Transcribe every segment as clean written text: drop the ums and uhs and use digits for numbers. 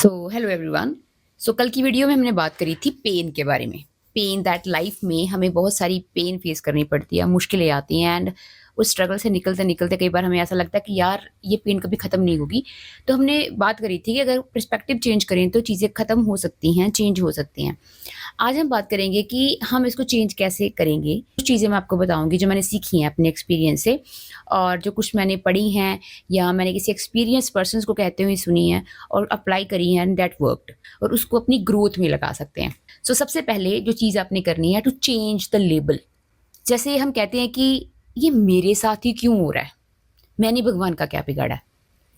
Hello everyone. कल की video में हमने बात करी थी पेन के बारे में। पेन दैट लाइफ में हमें बहुत सारी पेन फेस करनी पड़ती है, मुश्किलें आती हैं एंड उस स्ट्रगल से निकलते निकलते कई बार हमें ऐसा लगता है कि यार ये पेन कभी ख़त्म नहीं होगी। तो हमने बात करी थी कि अगर पर्सपेक्टिव चेंज करें तो चीज़ें ख़त्म हो सकती हैं, चेंज हो सकती हैं। आज हम बात करेंगे कि हम इसको चेंज कैसे करेंगे। कुछ चीज़ें मैं आपको बताऊँगी जो मैंने सीखी हैं अपने एक्सपीरियंस से, और जो कुछ मैंने पढ़ी हैं या मैंने किसी एक्सपीरियंस पर्सन्स को कहते हुए सुनी हैं और अप्लाई करी हैं एंड दैट वर्क्ड, और उसको अपनी ग्रोथ में लगा सकते हैं। सबसे पहले जो चीज़ आपने करनी है टू चेंज द लेबल। जैसे हम कहते हैं कि ये मेरे साथ ही क्यों हो रहा है, मैंने भगवान का क्या बिगाड़ा है,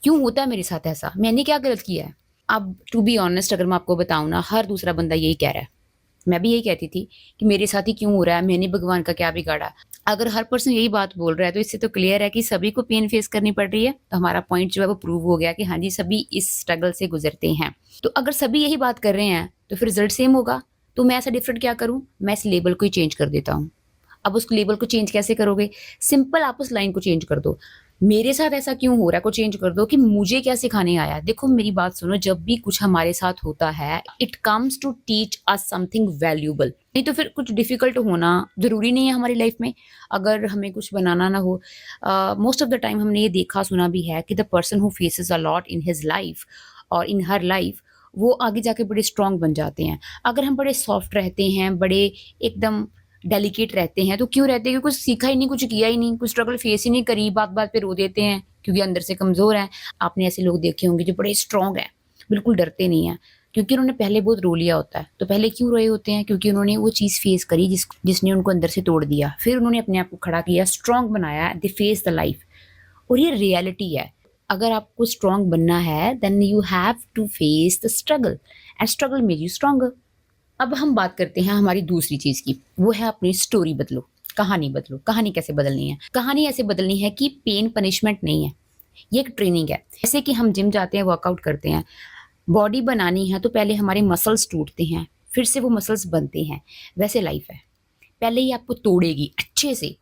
क्यों होता है मेरे साथ ऐसा, मैंने क्या गलत किया है। अब टू बी ऑनेस्ट अगर मैं आपको बताऊँ ना, हर दूसरा बंदा यही कह रहा है। मैं भी यही कहती थी कि मेरे साथ ही क्यों हो रहा है, मैंने भगवान का क्या बिगाड़ा। अगर हर पर्सन यही बात बोल रहा है तो इससे तो क्लियर है कि सभी को पेन फेस करनी पड़ रही है। तो हमारा पॉइंट जो है वो प्रूव हो गया कि हाँ जी, सभी इस स्ट्रगल से गुजरते हैं। तो अगर सभी यही बात कर रहे हैं तो फिर रिजल्ट सेम होगा। तो मैं ऐसा डिफरेंट क्या करूं, मैं इस लेबल को ही चेंज कर देता हूँ। अब उस लेबल को चेंज कैसे करोगे? सिंपल, आप उस लाइन को चेंज कर दो। मेरे साथ ऐसा क्यों हो रहा है को चेंज कर दो कि मुझे क्या सिखाने आया है। देखो मेरी बात सुनो, जब भी कुछ हमारे साथ होता है it comes to teach us something valuable. नहीं तो फिर कुछ डिफिकल्ट होना जरूरी नहीं है हमारी लाइफ में। अगर हमें कुछ बनाना ना हो, मोस्ट ऑफ द टाइम हमने ये देखा सुना भी है कि the person who faces a lot in his life और इन हर लाइफ, वो आगे जाके बड़े स्ट्रांग बन जाते हैं। अगर हम बड़े सॉफ्ट रहते हैं, बड़े एकदम डेलिकेट रहते हैं, तो क्यों रहते हैं? क्योंकि कुछ सीखा ही नहीं, कुछ किया ही नहीं, कुछ स्ट्रगल फेस ही नहीं करी, बात बात पे रो देते हैं क्योंकि अंदर से कमजोर हैं। आपने ऐसे लोग देखे होंगे जो बड़े स्ट्रांग हैं, बिल्कुल डरते नहीं हैं, क्योंकि उन्होंने पहले बहुत रो लिया होता है। तो पहले क्यों रोए होते हैं? क्योंकि उन्होंने वो चीज़ फेस करी जिसने उनको अंदर से तोड़ दिया। फिर उन्होंने अपने आप को खड़ा किया, स्ट्रांग बनाया, दे फेस द लाइफ। और ये रियलिटी है। अगर आपको स्ट्रांग बनना है then you have to face the struggle and struggle make you stronger. अब हम बात करते हैं हमारी दूसरी चीज़ की, वो है अपनी स्टोरी बदलो, कहानी बदलो। कहानी कैसे बदलनी है? कहानी ऐसे बदलनी है कि पेन पनिशमेंट नहीं है, ये एक ट्रेनिंग है। जैसे कि हम जिम जाते हैं, वर्कआउट करते हैं, बॉडी बनानी है तो पहले हमारे मसल्स टूटते हैं, फिर से वो मसल्स बनते हैं। वैसे लाइफ है, पहले ही आपको तोड़ेगी अच्छे से,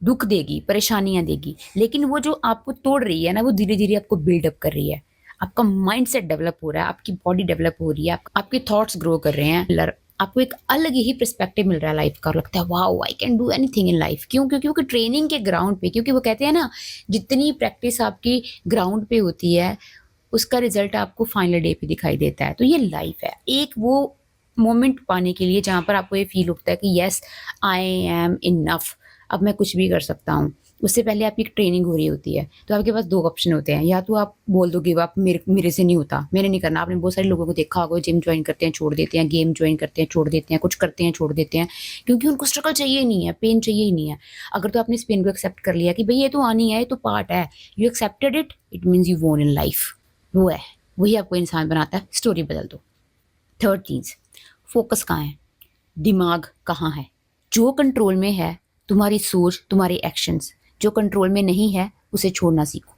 दुख देगी, परेशानियां देगी, लेकिन वो जो आपको तोड़ रही है ना, वो धीरे धीरे आपको बिल्डअप कर रही है। आपका माइंड सेट डेवलप हो रहा है, आपकी बॉडी डेवलप हो रही है, आपके थॉट्स ग्रो कर रहे हैं, आपको एक अलग ही पर्सपेक्टिव मिल रहा है लाइफ का, और लगता है wow I can do anything in life. क्यों? क्योंकि ट्रेनिंग के ग्राउंड पे, क्योंकि वो कहते हैं ना, जितनी प्रैक्टिस आपकी ग्राउंड पे होती है उसका रिजल्ट आपको फाइनल डे पे दिखाई देता है। तो ये लाइफ है, एक वो मोमेंट पाने के लिए जहाँ पर आपको ये फील होता है कि यस आई एम इनफ, अब मैं कुछ भी कर सकता हूँ। उससे पहले आपकी एक ट्रेनिंग हो रही होती है। तो आपके पास दो ऑप्शन होते हैं, या तो आप बोल दो गिव अप, मेरे से नहीं होता, मैंने नहीं करना। आपने बहुत सारे लोगों को देखा होगा, जिम ज्वाइन करते हैं छोड़ देते हैं, गेम ज्वाइन करते हैं छोड़ देते हैं, कुछ करते हैं छोड़ देते हैं, क्योंकि उनको स्ट्रगल चाहिए ही नहीं है, पेन चाहिए ही नहीं है। अगर तो आपने इस पेन को एक्सेप्ट कर लिया कि भाई ये तो आनी है, ये तो पार्ट है, you accepted it, it means you वोन इन लाइफ। वो है, वही आपको इंसान बनाता है। स्टोरी बदल दो। थर्ड चीज़, फोकस कहाँ है, दिमाग कहाँ है? जो कंट्रोल में है तुम्हारी सोच, तुम्हारे एक्शंस। जो कंट्रोल में नहीं है उसे छोड़ना सीखो,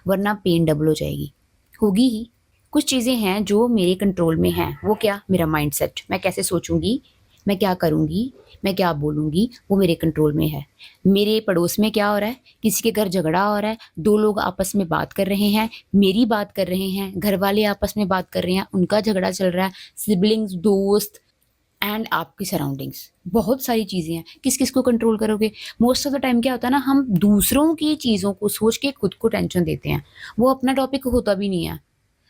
वरना पेन डबल हो जाएगी, होगी ही। कुछ चीज़ें हैं जो मेरे कंट्रोल में हैं। वो क्या? मेरा माइंडसेट, मैं कैसे सोचूंगी, मैं क्या करूंगी, मैं क्या बोलूंगी, वो मेरे कंट्रोल में है। मेरे पड़ोस में क्या हो रहा है, किसी के घर झगड़ा हो रहा है, दो लोग आपस में बात कर रहे हैं, मेरी बात कर रहे हैं, घर वाले आपस में बात कर रहे हैं, उनका झगड़ा चल रहा है, सिबलिंग्स, दोस्त एंड आपकी सराउंडिंग्स, बहुत सारी चीज़ें हैं। किस किस को कंट्रोल करोगे? मोस्ट ऑफ द टाइम क्या होता है ना, हम दूसरों की चीज़ों को सोच के खुद को टेंशन देते हैं। वो अपना टॉपिक होता भी नहीं है।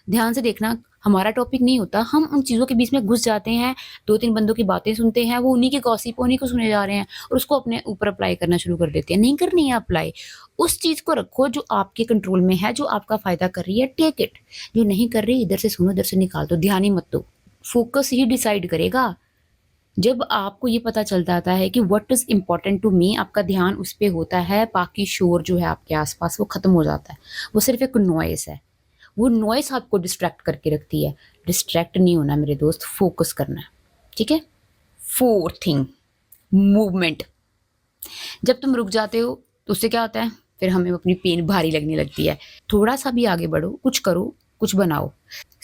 ध्यान से देखना, हमारा टॉपिक नहीं होता, हम उन चीज़ों के बीच में घुस जाते हैं, दो तीन बंदों की बातें सुनते हैं, वो उन्हीं के गॉसिप उन्हीं को सुने जा रहे हैं, और उसको अपने ऊपर अप्लाई करना शुरू कर देते हैं। नहीं करनी है अप्लाई। उस चीज़ को रखो जो आपके कंट्रोल में है, जो आपका फायदा कर रही है, टेक इट। जो नहीं कर रही, इधर से सुनो, इधर से निकाल दो, ध्यान ही मत दो। फोकस ही डिसाइड करेगा। जब आपको ये पता चल जाता है कि what is important to me, आपका ध्यान उस पे होता है, बाकी शोर जो है आपके आसपास वो खत्म हो जाता है। वो सिर्फ एक नॉइस है, वो नॉइस आपको डिस्ट्रैक्ट करके रखती है। डिस्ट्रैक्ट नहीं होना मेरे दोस्त, फोकस करना है, ठीक है। Fourth thing, movement. जब तुम रुक जाते हो तो उससे क्या होता है, फिर हमें अपनी पेन भारी लगने लगती है। थोड़ा सा भी आगे बढ़ो, कुछ करो, कुछ बनाओ।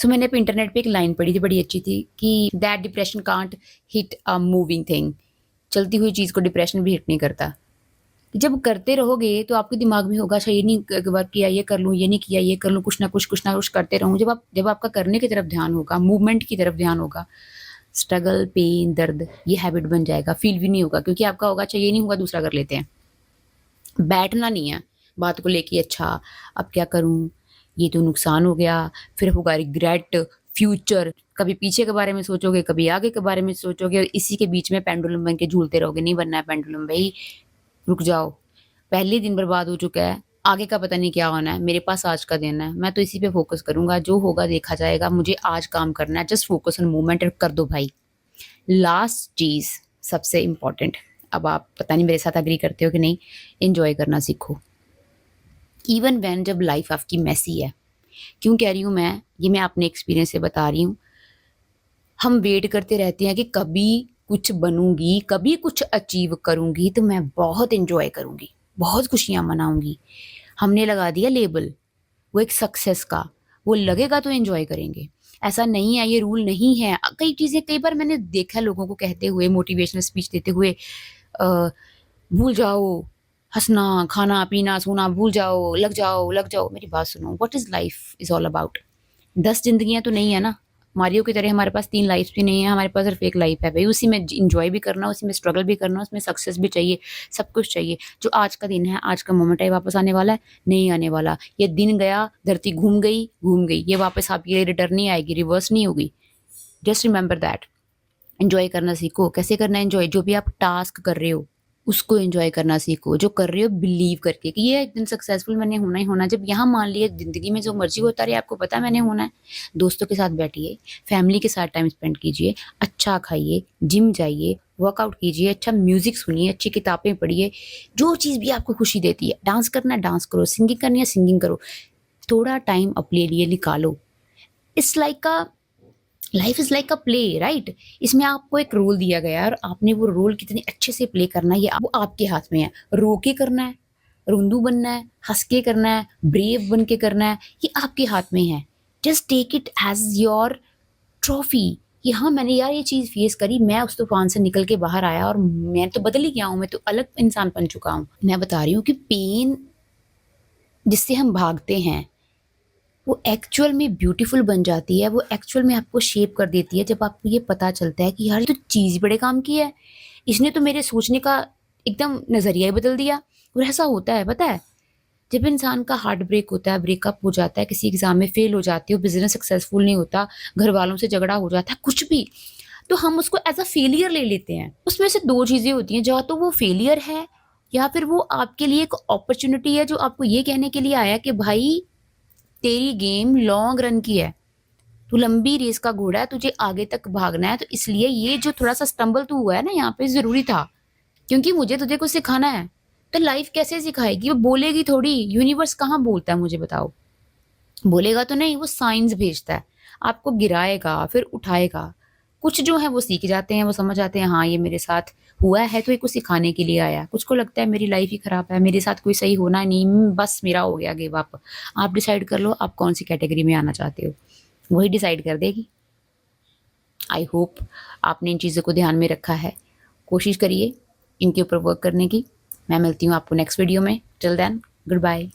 मैंने पे इंटरनेट पे एक लाइन पढ़ी थी, बड़ी अच्छी थी, कि that depression can't hit a moving thing. चलती हुई चीज़ को डिप्रेशन भी हिट नहीं करता। कि जब करते रहोगे तो आपके दिमाग में होगा अच्छा ये नहीं वर्क किया, ये कर लूँ, ये नहीं किया, ये कर लूँ, कुछ ना कुछ करते रहूँ। जब आपका करने की तरफ ध्यान होगा, मूवमेंट की तरफ ध्यान होगा, स्ट्रगल, पेन, दर्द ये हैबिट बन जाएगा, फील भी नहीं होगा, क्योंकि आपका होगा अच्छा ये नहीं हुआ दूसरा कर लेते हैं। बैठना नहीं है बात को लेके, अच्छा अब क्या करूँ, ये तो नुकसान हो गया, फिर होगा रिग्रेट, फ्यूचर, कभी पीछे के बारे में सोचोगे, कभी आगे के बारे में सोचोगे और इसी के बीच में पेंडुलम बन के झूलते रहोगे। नहीं बनना है पेंडुलम भाई, रुक जाओ। पहले दिन बर्बाद हो चुका है, आगे का पता नहीं क्या होना है, मेरे पास आज का दिन है, मैं तो इसी पे फ़ोकस करूँगा, जो होगा देखा जाएगा, मुझे आज काम करना है, जस्ट फ़ोकस ऑन मूवमेंट और कर दो भाई। लास्ट चीज़ सबसे इम्पोर्टेंट, अब आप पता नहीं मेरे साथ एग्री करते हो कि नहीं, एन्जॉय करना सीखो। इवन व्हेन जब लाइफ़ आपकी मेसी है, क्यों कह रही हूँ मैं, ये मैं अपने एक्सपीरियंस से बता रही हूँ। हम वेट करते रहते हैं कि कभी कुछ बनूँगी, कभी कुछ अचीव करूँगी तो मैं बहुत एन्जॉय करूँगी, बहुत खुशियाँ मनाऊँगी। हमने लगा दिया लेबल, वो एक सक्सेस का, वो लगेगा तो एन्जॉय करेंगे। ऐसा नहीं है, ये रूल नहीं है। कई चीज़ें कई बार मैंने देखा है लोगों को कहते हुए, मोटिवेशनल स्पीच देते हुए अ, भूल जाओ, हँसना, खाना-पीना, सोना भूल जाओ, लग जाओ। मेरी बात सुनो, what is life is all about? 10 ज़िंदगियाँ तो नहीं है ना। मारियो की तरह हमारे पास 3 लाइफ़्स भी नहीं है, हमारे पास सिर्फ़ 1 लाइफ़ है भई, उसी में एन्जॉय भी करना, उसी में स्ट्रगल भी करना, उसमें सक्सेस भी चाहिए, सब कुछ चाहिए। जो आज का दिन है, आज का मोमेंट है, वापस आने वाला है? नहीं आने वाला। ये दिन गया, धरती घूम गई, ये वापस आपके लिए रिटर्न नहीं आएगी, रिवर्स नहीं होगी। Just remember that. एन्जॉय करना सीखो। कैसे करना है एन्जॉय? जो भी आप टास्क कर रहे हो, उसको एन्जॉय करना सीखो। जो कर रहे हो बिलीव करके कि ये एक दिन सक्सेसफुल मैंने होना ही होना है। जब यहाँ मान लिया ज़िंदगी में जो मर्ज़ी होता रहे, आपको पता है मैंने होना है। दोस्तों के साथ बैठिए, फैमिली के साथ टाइम स्पेंड कीजिए, अच्छा खाइए, जिम जाइए, वर्कआउट कीजिए, अच्छा म्यूज़िक सुनिए, अच्छी किताबें पढ़िए। जो चीज़ भी आपको खुशी देती है, डांस करना है डांस करो, सिंगिंग करनी है सिंगिंग करो। थोड़ा टाइम अपने लिए निकालो। It's like a life is like a play, right? इसमें आपको एक रोल दिया गया है और आपने वो रोल कितने अच्छे से प्ले करना है, ये वो आपके हाथ में है। रो के करना है, रोंदू बनना है, हंस के करना है, ब्रेव बन के करना है, ये आपके हाथ में है। Just take it as your trophy कि हाँ मैंने यार ये चीज़ फेस करी, मैं उस तूफान से निकल के बाहर आया और मैं तो बदल ही गया हूँ, मैं तो अलग इंसान बन चुका हूँ। मैं बता रही हूँ कि पेन जिससे हम भागते हैं वो एक्चुअल में ब्यूटीफुल बन जाती है, वो एक्चुअल में आपको शेप कर देती है जब आपको ये पता चलता है कि यार ये तो चीज़ बड़े काम की है। इसने तो मेरे सोचने का एकदम नज़रिया ही बदल दिया। और ऐसा होता है पता है, जब इंसान का हार्ट ब्रेक होता है, ब्रेकअप हो जाता है, किसी एग्ज़ाम में फ़ेल हो जाती हो, बिज़नेस सक्सेसफुल नहीं होता, घर वालों से झगड़ा हो जाता है, कुछ भी, तो हम उसको एज़ अ फेलियर ले लेते हैं। उसमें से 2 चीज़ें होती हैं, या तो वो फेलियर है या फिर वो आपके लिए एक अपॉर्च्युनिटी है जो आपको ये कहने के लिए आया कि भाई तेरी गेम लॉन्ग रन की है, तू लंबी रेस का घोड़ा है, तुझे आगे तक भागना है, तो इसलिए ये जो थोड़ा सा स्टम्बल तू हुआ है ना यहाँ पे ज़रूरी था, क्योंकि मुझे तुझे कुछ सिखाना है। तो लाइफ कैसे सिखाएगी? वो बोलेगी थोड़ी, यूनिवर्स कहाँ बोलता है मुझे बताओ? बोलेगा तो नहीं, वो साइंस भेजता है, आपको गिराएगा फिर उठाएगा। कुछ जो है वो सीख जाते हैं, वो समझ आते हैं हाँ ये मेरे साथ हुआ है तो ये कुछ सिखाने के लिए आया है। कुछ को लगता है मेरी लाइफ ही खराब है, मेरे साथ कोई सही होना नहीं, बस मेरा हो गया गिव अप। आप डिसाइड कर लो आप कौन सी कैटेगरी में आना चाहते हो, वही डिसाइड कर देगी। आई होप आपने इन चीज़ों को ध्यान में रखा है। कोशिश करिए इनके ऊपर वर्क करने की। मैं मिलती हूँ आपको नेक्स्ट वीडियो में। Till then good bye.